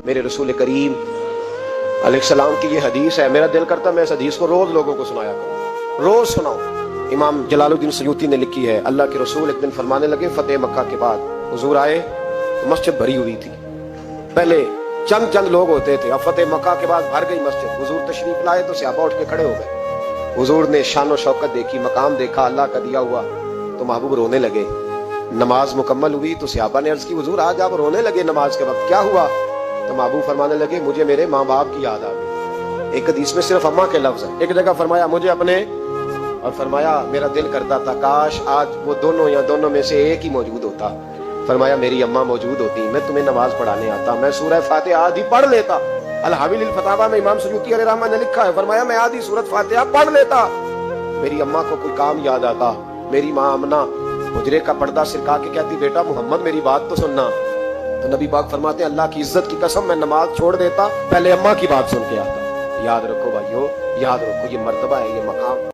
میرے رسول کریم علیہ السلام کی یہ حدیث ہے، میرا دل کرتا ہے میں اس حدیث کو روز لوگوں کو سنایا کروں، روز سناؤں۔ امام جلال الدین سیوطی نے لکھی ہے، اللہ کے رسول ایک دن فرمانے لگے، فتح مکہ کے بعد حضور آئے تو مسجد بھری ہوئی تھی، پہلے چند لوگ ہوتے تھے، اب فتح مکہ کے بعد بھر گئی مسجد۔ حضور تشریف لائے تو صحابہ اٹھ کے کھڑے ہو گئے، حضور نے شان و شوکت دیکھی، مقام دیکھا اللہ کا دیا ہوا، تو محبوب رونے لگے۔ نماز مکمل ہوئی تو صحابہ نے عرض کی، حضور آج آپ رونے لگے نماز کے وقت، کیا ہوا؟ تو محبوب فرمانے لگے، مجھے میرے ماں باپ کی یاد آ گئی۔ ایک حدیث میں صرف اماں کے لفظ ہیں، ایک جگہ فرمایا مجھے اپنے، اور فرمایا میرا دل کرتا تھا کاش آج وہ دونوں یا دونوں میں سے ایک ہی موجود ہوتا۔ فرمایا میری اماں موجود ہوتی، میں تمہیں نماز پڑھانے آتا، میں سورہ فاتحہ آدھی پڑھ لیتا۔ الحاوی للفتاوی میں امام سیوطی علیہ الرحمہ نے لکھا ہے، فرمایا میں آدھی سورۃ فاتحہ پڑھ لیتا، میری اماں کو کوئی کام یاد آتا، میری ماں آمنہ حجرے کا پردہ سرکا کے کہتی، بیٹا محمد میری بات تو سننا، تو نبی پاک فرماتے ہیں اللہ کی عزت کی قسم میں نماز چھوڑ دیتا، پہلے اماں کی بات سن کے آتا۔ یاد رکھو بھائیو، یاد رکھو، یہ مرتبہ ہے، یہ مقام